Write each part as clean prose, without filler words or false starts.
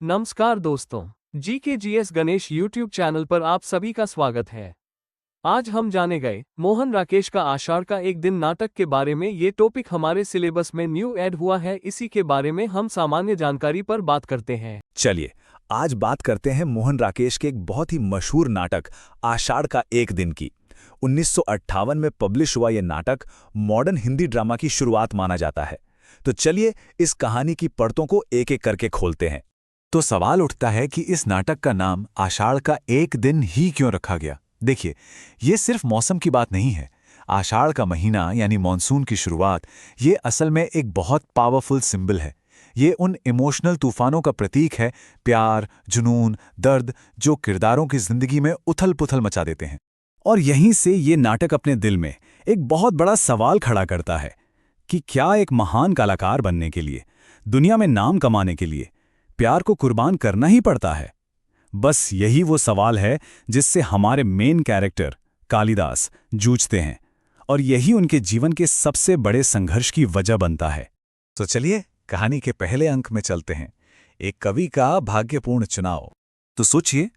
नमस्कार दोस्तों, GKGS Ganesh YouTube channel पर आप सभी का स्वागत है। आज हम जाने गए मोहन राकेश का आषाढ़ का एक दिन नाटक के बारे में। ये टॉपिक हमारे सिलेबस में न्यू ऐड हुआ है, इसी के बारे में हम सामान्य जानकारी पर बात करते हैं। चलिए आज बात करते हैं मोहन राकेश के एक बहुत ही मशहूर नाटक आषाढ़ का एक दिन की। 1958 में पब्लिश हुआ यह नाटक मॉडर्न हिंदी ड्रामा की शुरुआत माना जाता है। तो चलिए इस कहानी की परतों को एक एक करके खोलते हैं। तो सवाल उठता है कि इस नाटक का नाम आषाढ़ का एक दिन ही क्यों रखा गया। देखिए, ये सिर्फ मौसम की बात नहीं है। आषाढ़ का महीना यानी मॉनसून की शुरुआत, ये असल में एक बहुत पावरफुल सिंबल है। ये उन इमोशनल तूफानों का प्रतीक है, प्यार, जुनून, दर्द, जो किरदारों की जिंदगी में उथल-पुथल मचा देते हैं। और यहीं से ये नाटक अपने दिल में एक बहुत बड़ा सवाल खड़ा करता है कि क्या एक महान कलाकार बनने के लिए, दुनिया में नाम कमाने के लिए प्यार को कुर्बान करना ही पड़ता है। बस यही वो सवाल है जिससे हमारे मेन कैरेक्टर कालिदास जूझते हैं, और यही उनके जीवन के सबसे बड़े संघर्ष की वजह बनता है। तो चलिए कहानी के पहले अंक में चलते हैं, एक कवि का भाग्यपूर्ण चुनाव। तो सोचिए,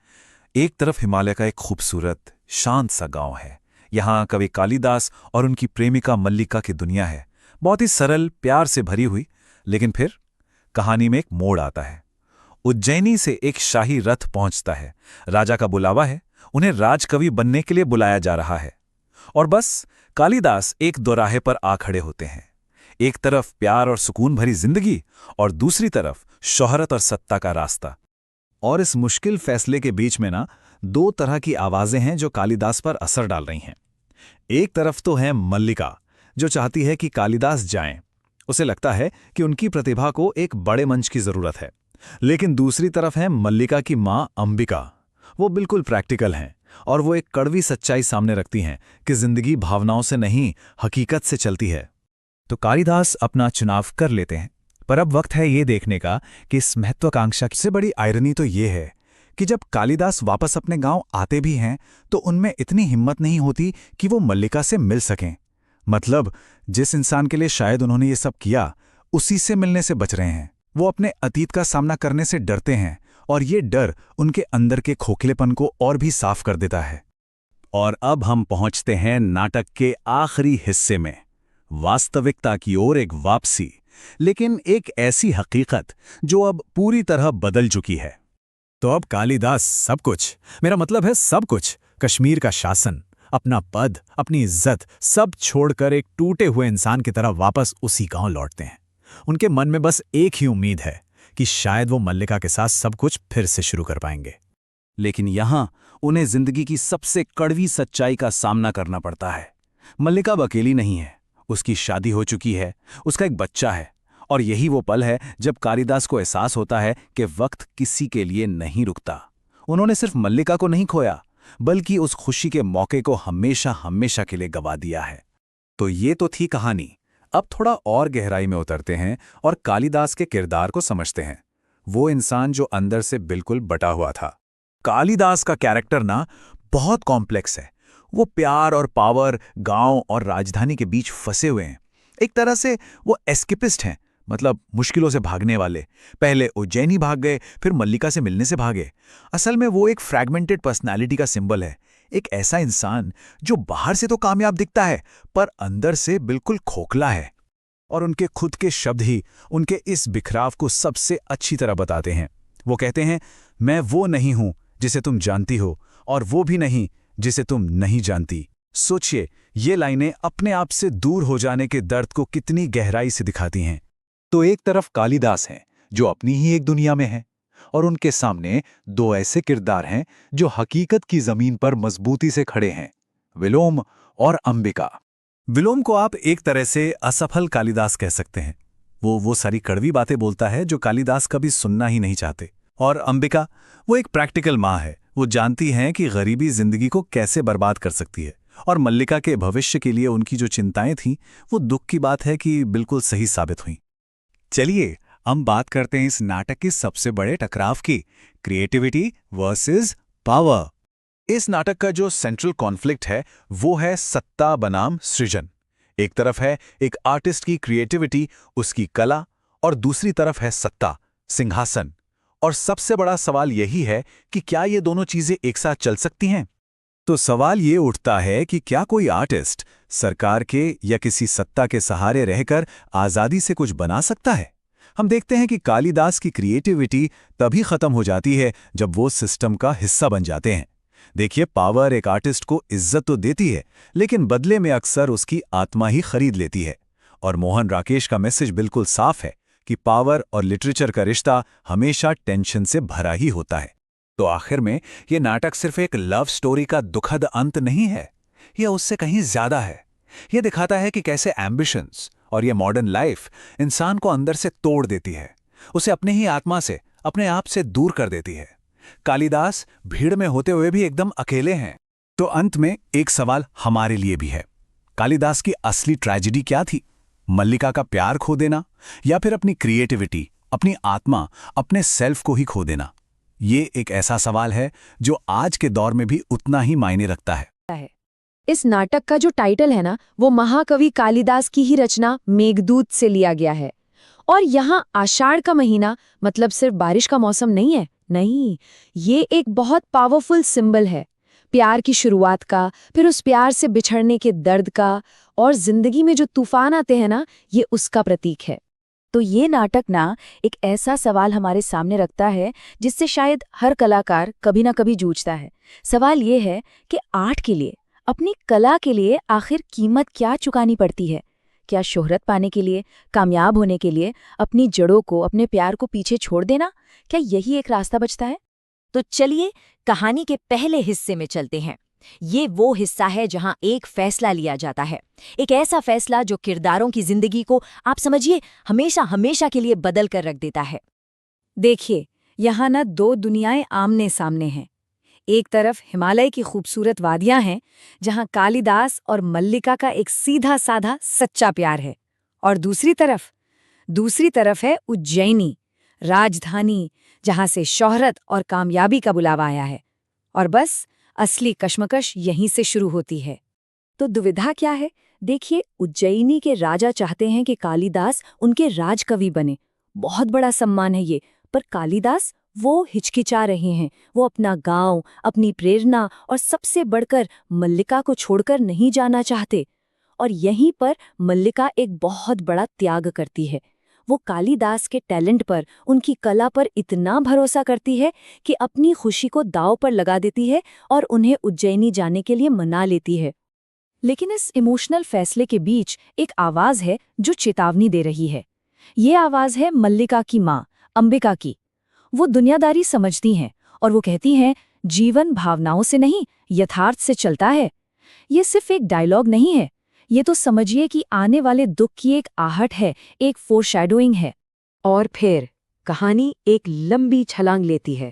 एक तरफ हिमालय का एक खूबसूरत शांत सा गांव है। यहाँ कवि कालिदास और उनकी प्रेमिका मल्लिका की दुनिया है, बहुत ही सरल, प्यार से भरी हुई। लेकिन फिर कहानी में एक मोड़ आता है। उज्जैनी से एक शाही रथ पहुंचता है। राजा का बुलावा है, उन्हें राजकवि बनने के लिए बुलाया जा रहा है। और बस कालिदास एक दोराहे पर आ खड़े होते हैं। एक तरफ प्यार और सुकून भरी जिंदगी, और दूसरी तरफ शोहरत और सत्ता का रास्ता। और इस मुश्किल फैसले के बीच में दो तरह की आवाजें हैं जो कालिदास पर असर डाल रही हैं। एक तरफ तो है मल्लिका, जो चाहती है कि कालिदास जाएं। उसे लगता है कि उनकी प्रतिभा को एक बड़े मंच की जरूरत है। लेकिन दूसरी तरफ है मल्लिका की मां अंबिका। वो बिल्कुल प्रैक्टिकल हैं, और वो एक कड़वी सच्चाई सामने रखती हैं कि जिंदगी भावनाओं से नहीं, हकीकत से चलती है। तो कालिदास अपना चुनाव कर लेते हैं, पर अब वक्त है ये देखने का कि इस महत्वाकांक्षा से बड़ी आयरनी तो ये है कि जब कालिदास वापस अपने गांव आते भी हैं तो उनमें इतनी हिम्मत नहीं होती कि वो मल्लिका से मिल सकें। मतलब जिस इंसान के लिए शायद उन्होंने ये सब किया, उसी से मिलने से बच रहे हैं। वो अपने अतीत का सामना करने से डरते हैं, और ये डर उनके अंदर के खोखलेपन को और भी साफ कर देता है। और अब हम पहुंचते हैं नाटक के आखिरी हिस्से में, वास्तविकता की ओर एक वापसी, लेकिन एक ऐसी हकीकत जो अब पूरी तरह बदल चुकी है। तो अब कालिदास सब कुछ, मेरा मतलब है सब कुछ, कश्मीर का शासन, अपना पद, अपनी इज्जत, सब छोड़कर एक टूटे हुए इंसान की तरह वापस उसी गांव लौटते हैं। उनके मन में बस एक ही उम्मीद है कि शायद वो मल्लिका के साथ सब कुछ फिर से शुरू कर पाएंगे। लेकिन यहां उन्हें जिंदगी की सबसे कड़वी सच्चाई का सामना करना पड़ता है। मल्लिका अब अकेली नहीं है, उसकी शादी हो चुकी है, उसका एक बच्चा है। और यही वो पल है जब कालिदास को एहसास होता है कि वक्त किसी के लिए नहीं रुकता। उन्होंने सिर्फ मल्लिका को नहीं खोया, बल्कि उस खुशी के मौके को हमेशा हमेशा के लिए गवा दिया है। तो ये तो थी कहानी। अब थोड़ा और गहराई में उतरते हैं और कालिदास के किरदार को समझते हैं। वो इंसान जो अंदर से बिल्कुल बटा हुआ था। कालिदास का कैरेक्टर बहुत कॉम्प्लेक्स है। वो प्यार और पावर, गांव और राजधानी के बीच फंसे हुए हैं। एक तरह से वो एस्केपिस्ट हैं, मतलब मुश्किलों से भागने वाले। पहले उज्जैनी भाग गए, फिर मल्लिका से मिलने से भागे। असल में वो एक फ्रैगमेंटेड पर्सनालिटी का सिंबल है। एक ऐसा इंसान जो बाहर से तो कामयाब दिखता है, पर अंदर से बिल्कुल खोखला है। और उनके खुद के शब्द ही उनके इस बिखराव को सबसे अच्छी तरह बताते हैं। वो कहते हैं, मैं वो नहीं हूं जिसे तुम जानती हो, और वो भी नहीं जिसे तुम नहीं जानती। सोचिए, ये लाइनें अपने आप से दूर हो जाने के दर्द को कितनी गहराई से दिखाती हैं। तो एक तरफ कालिदास हैं जो अपनी ही एक दुनिया में हैं, और उनके सामने दो ऐसे किरदार हैं जो हकीकत की जमीन पर मजबूती से खड़े हैं, विलोम और अंबिका। विलोम को आप एक तरह से असफल कालिदास कह सकते हैं। वो सारी कड़वी बातें बोलता है जो कालिदास कभी सुनना ही नहीं चाहते। और अंबिका, वो एक प्रैक्टिकल माँ है। वो जानती हैं कि गरीबी जिंदगी को कैसे बर्बाद कर सकती है। और मल्लिका के भविष्य के लिए उनकी जो चिंताएं थीं, वो दुख की बात है कि बिल्कुल सही साबित हुई। चलिए हम बात करते हैं इस नाटक के सबसे बड़े टकराव की, क्रिएटिविटी वर्सेस पावर। इस नाटक का जो सेंट्रल कॉन्फ्लिक्ट है वो है सत्ता बनाम सृजन। एक तरफ है एक आर्टिस्ट की क्रिएटिविटी, उसकी कला, और दूसरी तरफ है सत्ता, सिंहासन, और सबसे बड़ा सवाल यही है कि क्या ये दोनों चीजें एक साथ चल सकती हैं? तो सवाल ये उठता है कि क्या कोई आर्टिस्ट सरकार के या किसी सत्ता के सहारे रहकर आज़ादी से कुछ बना सकता है? हम देखते हैं कि कालिदास की क्रिएटिविटी तभी खत्म हो जाती है जब वो सिस्टम का हिस्सा बन जाते हैं। देखिए, पावर एक आर्टिस्ट को इज्जत तो देती है, लेकिन बदले में अक्सर उसकी आत्मा ही खरीद लेती है। और मोहन राकेश का मैसेज बिल्कुल साफ है कि पावर और लिटरेचर का रिश्ता हमेशा टेंशन से भरा ही होता है। तो आखिर में ये नाटक सिर्फ एक लव स्टोरी का दुखद अंत नहीं है, यह उससे कहीं ज्यादा है। यह दिखाता है कि कैसे एम्बिशंस और ये मॉडर्न लाइफ इंसान को अंदर से तोड़ देती है, उसे अपने ही आत्मा से, अपने आप से दूर कर देती है। कालिदास भीड़ में होते हुए भी एकदम अकेले हैं। तो अंत में एक सवाल हमारे लिए भी है, कालिदास की असली ट्रेजेडी क्या थी? मल्लिका का प्यार खो देना, या फिर अपनी क्रिएटिविटी, अपनी आत्मा, अपने सेल्फ को ही खो देना? ये एक ऐसा सवाल है जो आज के दौर में भी उतना ही मायने रखता है। इस नाटक का जो टाइटल है ना, वो महाकवि कालिदास की ही रचना मेघदूत से लिया गया है। और यहाँ आषाढ़ का महीना मतलब सिर्फ बारिश का मौसम नहीं है, नहीं, ये एक बहुत पावरफुल सिंबल है, प्यार की शुरुआत का, फिर उस प्यार से बिछड़ने के दर्द का, और जिंदगी में जो तूफान आते हैं ना, ये उसका प्रतीक है। तो ये नाटक ना एक ऐसा सवाल हमारे सामने रखता है जिससे शायद हर कलाकार कभी ना कभी जूझता है। सवाल ये है कि आर्ट के लिए, अपनी कला के लिए आखिर कीमत क्या चुकानी पड़ती है? क्या शोहरत पाने के लिए, कामयाब होने के लिए अपनी जड़ों को, अपने प्यार को पीछे छोड़ देना, क्या यही एक रास्ता बचता है? तो चलिए कहानी के पहले हिस्से में चलते हैं। ये वो हिस्सा है जहां एक फैसला लिया जाता है, एक ऐसा फैसला जो किरदारों की जिंदगी को, आप समझिए, हमेशा हमेशा के लिए बदल कर रख देता है। देखिए, यहाँ ना दो दुनियाएं आमने सामने हैं। एक तरफ हिमालय की खूबसूरत वादियां हैं, जहां कालिदास और मल्लिका का एक सीधा साधा सच्चा प्यार है, और दूसरी तरफ है उज्जैनी, राजधानी, जहां से शोहरत और कामयाबी का बुलावा आया है। और बस असली कश्मकश यहीं से शुरू होती है। तो दुविधा क्या है? देखिए, उज्जैनी के राजा चाहते हैं कि कालिदास उनके राजकवि बने, बहुत बड़ा सम्मान है ये, पर कालिदास वो हिचकिचा रहे हैं। वो अपना गांव, अपनी प्रेरणा और सबसे बढ़कर मल्लिका को छोड़कर नहीं जाना चाहते। और यहीं पर मल्लिका एक बहुत बड़ा त्याग करती है। वो कालिदास के टैलेंट पर, उनकी कला पर इतना भरोसा करती है कि अपनी खुशी को दांव पर लगा देती है और उन्हें उज्जैनी जाने के लिए मना लेती है। लेकिन इस इमोशनल फैसले के बीच एक आवाज है जो चेतावनी दे रही है। ये आवाज है मल्लिका की माँ, अंबिका की। वो दुनियादारी समझती हैं और वो कहती हैं, जीवन भावनाओं से नहीं, यथार्थ से चलता है। ये सिर्फ एक डायलॉग नहीं है, ये तो समझिए कि आने वाले दुख की एक आहट है, एक फोरशैडोइंग है। और फिर कहानी एक लंबी छलांग लेती है।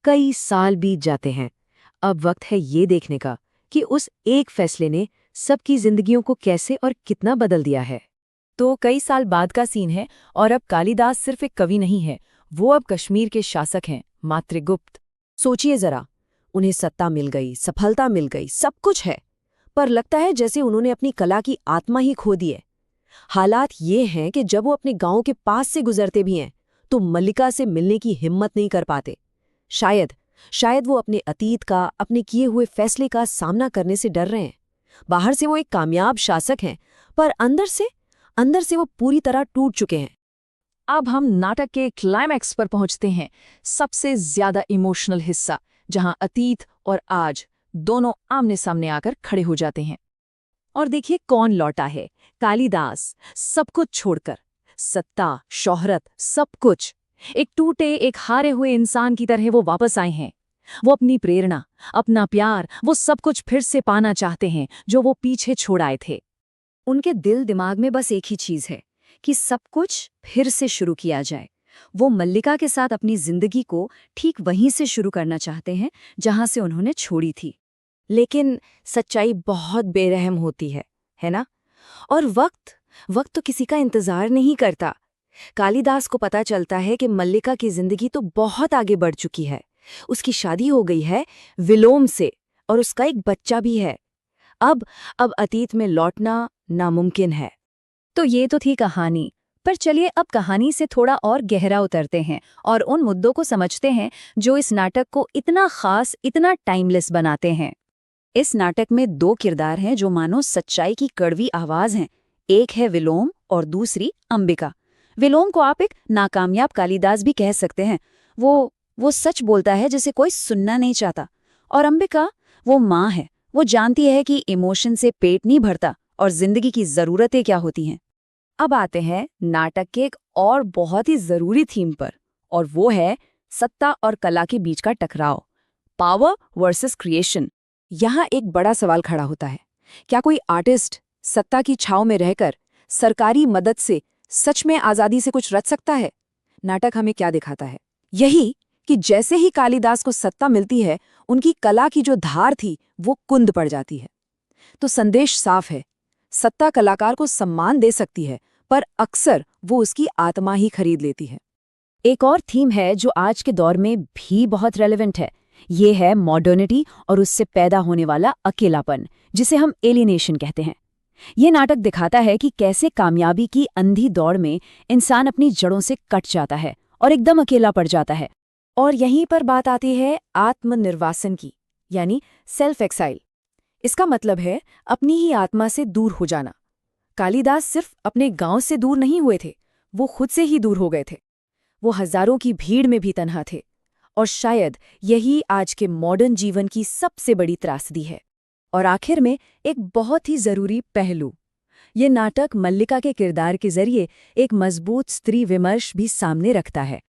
कई साल बीत जाते हैं। अब वक्त है ये देखने का कि उस एक फैसले ने सबकी जिंदगियों को कैसे और कितना बदल दिया है। तो कई साल बाद का सीन है, और अब कालिदास सिर्फ एक कवि नहीं है, वो अब कश्मीर के शासक हैं, मातृगुप्त। सोचिए जरा, उन्हें सत्ता मिल गई, सफलता मिल गई, सब कुछ है, पर लगता है जैसे उन्होंने अपनी कला की आत्मा ही खो दी है। हालात ये हैं कि जब वो अपने गांव के पास से गुजरते भी हैं तो मल्लिका से मिलने की हिम्मत नहीं कर पाते। शायद वो अपने अतीत का, अपने किए हुए फैसले का सामना करने से डर रहे हैं। बाहर से वो एक कामयाब शासक हैं, पर अंदर से वो पूरी तरह टूट चुके हैं। अब हम नाटक के क्लाइमैक्स पर पहुंचते हैं, सबसे ज्यादा इमोशनल हिस्सा, जहां अतीत और आज दोनों आमने सामने आकर खड़े हो जाते हैं। और देखिए कौन लौटा है, कालिदास, सब कुछ छोड़कर, सत्ता, शोहरत, सब कुछ। एक टूटे, एक हारे हुए इंसान की तरह वो वापस आए हैं। वो अपनी प्रेरणा, अपना प्यार, वो सब कुछ फिर से पाना चाहते हैं जो वो पीछे छोड़ आए थे। उनके दिल दिमाग में बस एक ही चीज है कि सब कुछ फिर से शुरू किया जाए। वो मल्लिका के साथ अपनी जिंदगी को ठीक वहीं से शुरू करना चाहते हैं जहां से उन्होंने छोड़ी थी। लेकिन सच्चाई बहुत बेरहम होती है ना? और वक्त तो किसी का इंतजार नहीं करता। कालिदास को पता चलता है कि मल्लिका की जिंदगी तो बहुत आगे बढ़ चुकी है। उसकी शादी हो गई है विलोम से, और उसका एक बच्चा भी है। अब अतीत में लौटना नामुमकिन है। तो ये तो थी कहानी, पर चलिए अब कहानी से थोड़ा और गहरा उतरते हैं और उन मुद्दों को समझते हैं जो इस नाटक को इतना खास, इतना टाइमलेस बनाते हैं। इस नाटक में दो किरदार हैं जो मानो सच्चाई की कड़वी आवाज हैं। एक है विलोम और दूसरी अंबिका। विलोम को आप एक नाकामयाब कालिदास भी कह सकते हैं। वो सच बोलता है जिसे कोई सुनना नहीं चाहता। और अंबिका वो माँ है। वो जानती है कि इमोशन से पेट नहीं भरता और जिंदगी की जरूरतें क्या होती हैं। अब आते हैं नाटक के एक और बहुत ही जरूरी थीम पर, और वो है सत्ता और कला के बीच का टकराव, पावर वर्सेस क्रिएशन। यहाँ एक बड़ा सवाल खड़ा होता है, क्या कोई आर्टिस्ट सत्ता की छाव में रहकर सरकारी मदद से सच में आजादी से कुछ रच सकता है? नाटक हमें क्या दिखाता है? यही कि जैसे ही कालिदास को सत्ता मिलती है, उनकी कला की जो धार थी वो कुंद पड़ जाती है। तो संदेश साफ है, सत्ता कलाकार को सम्मान दे सकती है, पर अक्सर वो उसकी आत्मा ही खरीद लेती है। एक और थीम है जो आज के दौर में भी बहुत रेलेवेंट है। ये है मॉडर्निटी और उससे पैदा होने वाला अकेलापन, जिसे हम एलिनेशन कहते हैं। ये नाटक दिखाता है कि कैसे कामयाबी की अंधी दौड़ में इंसान अपनी जड़ों से कट जाता है और एकदम अकेला पड़ जाता है। और यहीं पर बात आती है आत्मनिर्वासन की, यानी सेल्फ एक्साइल। इसका मतलब है अपनी ही आत्मा से दूर हो जाना। कालिदास सिर्फ अपने गांव से दूर नहीं हुए थे, वो खुद से ही दूर हो गए थे। वो हजारों की भीड़ में भी तन्हा थे। और शायद यही आज के मॉडर्न जीवन की सबसे बड़ी त्रासदी है। और आखिर में एक बहुत ही जरूरी पहलू, ये नाटक मल्लिका के किरदार के जरिए एक मजबूत स्त्री विमर्श भी सामने रखता है।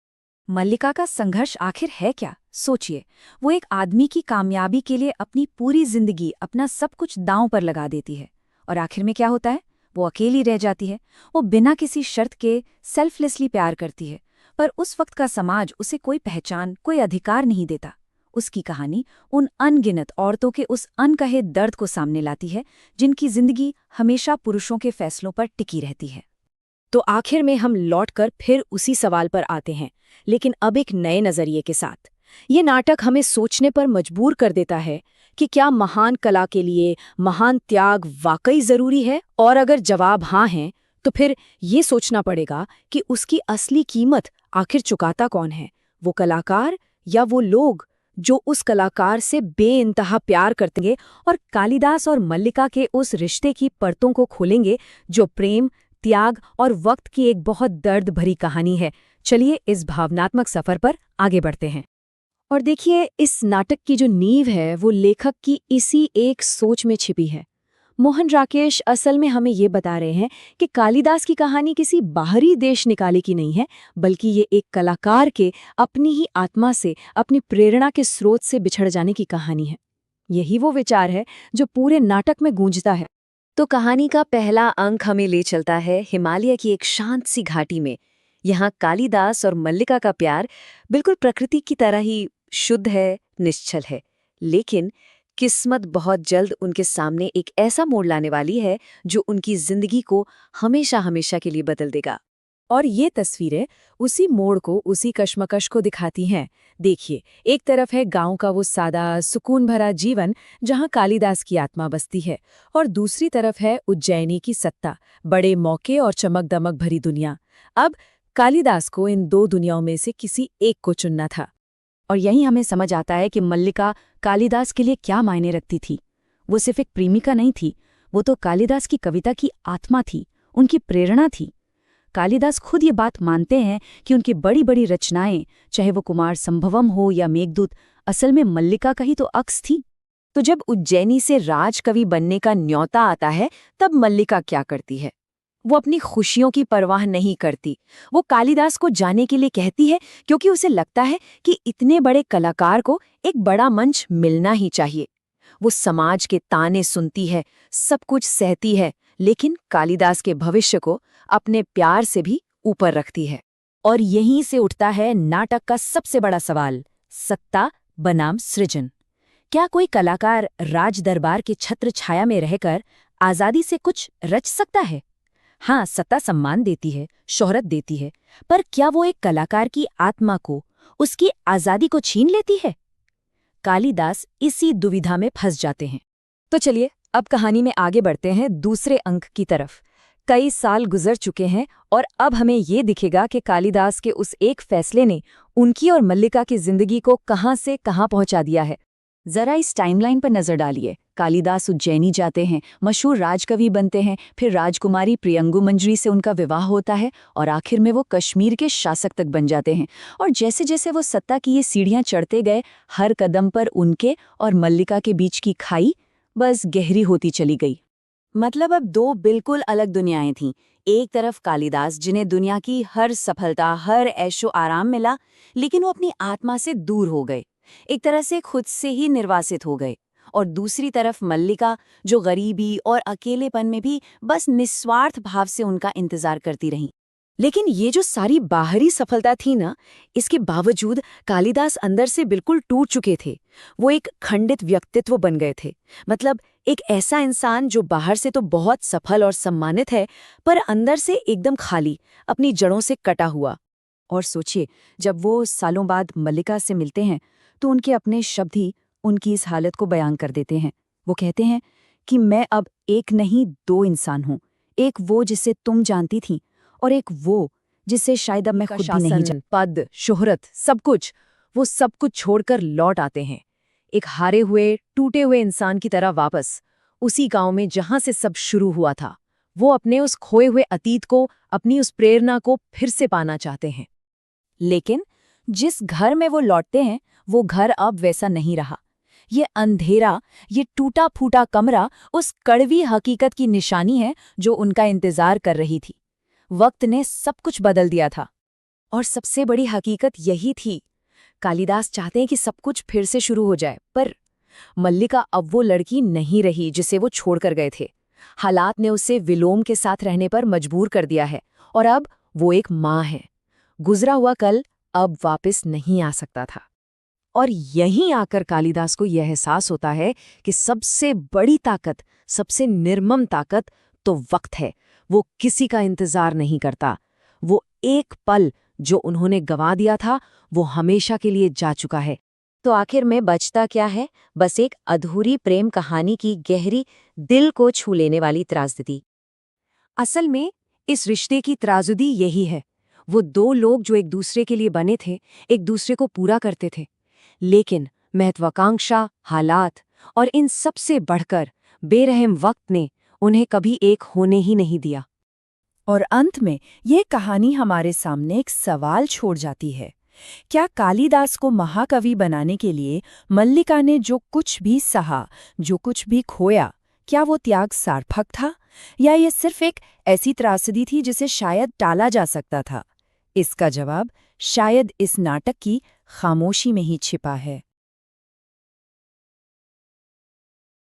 मल्लिका का संघर्ष आखिर है क्या? सोचिए, वो एक आदमी की कामयाबी के लिए अपनी पूरी जिंदगी, अपना सब कुछ दांव पर लगा देती है, और आखिर में क्या होता है? वो अकेली रह जाती है। वो बिना किसी शर्त के सेल्फलेसली प्यार करती है, पर उस वक्त का समाज उसे कोई पहचान, कोई अधिकार नहीं देता। उसकी कहानी उन अनगिनत औरतों के उस अनकहे दर्द को सामने लाती है जिनकी जिंदगी हमेशा पुरुषों के फैसलों पर टिकी रहती है। तो आखिर में हम लौटकर फिर उसी सवाल पर आते हैं, लेकिन अब एक नए नजरिए के साथ। ये नाटक हमें सोचने पर मजबूर कर देता है कि क्या महान कला के लिए महान त्याग वाकई जरूरी है? और अगर जवाब हाँ है, तो फिर ये सोचना पड़ेगा कि उसकी असली कीमत आखिर चुकाता कौन है? वो कलाकार या वो लोग जो उस कलाकार से बेइंतहा प्यार करतेंगे और कालिदास और मल्लिका के उस रिश्ते की परतों को खोलेंगे जो प्रेम, त्याग और वक्त की एक बहुत दर्द भरी कहानी है। चलिए इस भावनात्मक सफर पर आगे बढ़ते हैं। और देखिए, इस नाटक की जो नींव है वो लेखक की इसी एक सोच में छिपी है। मोहन राकेश असल में हमें ये बता रहे हैं कि कालिदास की कहानी किसी बाहरी देश निकाले की नहीं है, बल्कि ये एक कलाकार के अपनी ही आत्मा से, अपनी प्रेरणा के स्रोत से बिछड़ जाने की कहानी है। यही वो विचार है जो पूरे नाटक में गूंजता है। तो कहानी का पहला अंक हमें ले चलता है हिमालय की एक शांत सी घाटी में। यहाँ कालिदास और मल्लिका का प्यार बिल्कुल प्रकृति की तरह ही शुद्ध है, निश्चल है। लेकिन किस्मत बहुत जल्द उनके सामने एक ऐसा मोड़ लाने वाली है जो उनकी जिंदगी को हमेशा हमेशा के लिए बदल देगा। और ये तस्वीरें उसी मोड़ को, उसी कश्मकश को दिखाती हैं। देखिए, एक तरफ है गांव का वो सादा, सुकून भरा जीवन जहां कालिदास की आत्मा बसती है, और दूसरी तरफ है उज्जैनी की सत्ता, बड़े मौके और चमक दमक भरी दुनिया। अब कालिदास को इन दो दुनियाओं में से किसी एक को चुनना था। और यहीं हमें समझ आता है कि मल्लिका कालिदास के लिए क्या मायने रखती थी। वो सिर्फ एक प्रेमिका नहीं थी, वो तो कालिदास की कविता की आत्मा थी, उनकी प्रेरणा थी। कालिदास खुद ये बात मानते हैं कि उनकी बड़ी बड़ी रचनाएं, चाहे वो कुमार संभवम हो या मेघदूत, असल में मल्लिका का ही तो अक्स थी। तो जब उज्जैनी से राजकवि बनने का न्योता आता है, तब मल्लिका क्या करती है? वो अपनी खुशियों की परवाह नहीं करती। वो कालिदास को जाने के लिए कहती है, क्योंकि उसे लगता है कि इतने बड़े कलाकार को एक बड़ा मंच मिलना ही चाहिए। वो समाज के ताने सुनती है, सब कुछ सहती है, लेकिन कालिदास के भविष्य को अपने प्यार से भी ऊपर रखती है। और यहीं से उठता है नाटक का सबसे बड़ा सवाल, सत्ता बनाम सृजन। क्या कोई कलाकार राज दरबार के छत्र छाया में रहकर आजादी से कुछ रच सकता है? हाँ, सत्ता सम्मान देती है, शोहरत देती है, पर क्या वो एक कलाकार की आत्मा को, उसकी आजादी को छीन लेती है? कालिदास इसी दुविधा में फंस जाते हैं। तो चलिए अब कहानी में आगे बढ़ते हैं दूसरे अंक की तरफ। कई साल गुजर चुके हैं और अब हमें ये दिखेगा कि कालिदास के उस एक फैसले ने उनकी और मल्लिका की जिंदगी को कहां से कहां पहुंचा दिया है। जरा इस टाइमलाइन पर नजर डालिए। कालिदास उज्जैनी जाते हैं, मशहूर राजकवि बनते हैं, फिर राजकुमारी प्रियंगु मंजरी से उनका विवाह होता है और आखिर में वो कश्मीर के शासक तक बन जाते हैं। और जैसे जैसे वो सत्ता की ये सीढ़ियां चढ़ते गए, हर कदम पर उनके और मल्लिका के बीच की खाई बस गहरी होती चली गई। मतलब अब दो बिल्कुल अलग दुनियाएं थीं। एक तरफ कालिदास, जिन्हें दुनिया की हर सफलता, हर ऐशो आराम मिला, लेकिन वो अपनी आत्मा से दूर हो गए, एक तरह से खुद से ही निर्वासित हो गए। और दूसरी तरफ मल्लिका, जो गरीबी और अकेलेपन में भी बस निस्वार्थ भाव से उनका इंतजार करती रहीं। लेकिन ये जो सारी बाहरी सफलता थी ना, इसके बावजूद कालिदास अंदर से बिल्कुल टूट चुके थे। वो एक खंडित व्यक्तित्व बन गए थे। मतलब एक ऐसा इंसान जो बाहर से तो बहुत सफल और सम्मानित है, पर अंदर से एकदम खाली, अपनी जड़ों से कटा हुआ। और सोचिए, जब वो सालों बाद मल्लिका से मिलते हैं तो उनके अपने शब्द ही उनकी इस हालत को बयान कर देते हैं। वो कहते हैं कि मैं अब एक नहीं, दो इंसान हूँ। एक वो जिसे तुम जानती थी, और एक वो जिसे शायद अब मैं खुद भी नहीं जानती। पद, शोहरत, सब कुछ, वो सब कुछ छोड़कर लौट आते हैं, एक हारे हुए, टूटे हुए इंसान की तरह वापस उसी गांव में जहां से सब शुरू हुआ था। वो अपने उस खोए हुए अतीत को, अपनी उस प्रेरणा को फिर से पाना चाहते हैं। लेकिन जिस घर में वो लौटते हैं, वो घर अब वैसा नहीं रहा। ये अंधेरा, ये टूटा फूटा कमरा उस कड़वी हकीकत की निशानी है जो उनका इंतजार कर रही थी। वक्त ने सब कुछ बदल दिया था। और सबसे बड़ी हकीकत यही थी, कालिदास चाहते हैं कि सब कुछ फिर से शुरू हो जाए, पर मल्लिका अब वो लड़की नहीं रही जिसे वो छोड़कर गए थे। हालात ने उसे विलोम के साथ रहने पर मजबूर कर दिया है, और अब वो एक माँ है। गुजरा हुआ कल अब वापस नहीं आ सकता था। और यहीं आकर कालिदास को यह एहसास होता है कि सबसे बड़ी ताकत, सबसे निर्मम ताकत तो वक्त है। वो किसी का इंतजार नहीं करता। वो एक पल जो उन्होंने गंवा दिया था, वो हमेशा के लिए जा चुका है। तो आखिर में बचता क्या है? बस एक अधूरी प्रेम कहानी की गहरी, दिल को छू लेने वाली त्रासदी। असल में इस रिश्ते की त्रासदी यही है। वो दो लोग जो एक दूसरे के लिए बने थे, एक दूसरे को पूरा करते थे, लेकिन महत्वाकांक्षा, हालात और इन सब से बढ़कर बेरहम वक्त ने उन्हें कभी एक होने ही नहीं दिया। और अंत में ये कहानी हमारे सामने एक सवाल छोड़ जाती है। क्या कालिदास को महाकवि बनाने के लिए मल्लिका ने जो कुछ भी सहा, जो कुछ भी खोया, क्या वो त्याग सार्थक था, या ये सिर्फ एक ऐसी त्रासदी थी जिसे शायद टाला जा सकता था? इसका जवाब शायद इस नाटक की खामोशी में ही छिपा है।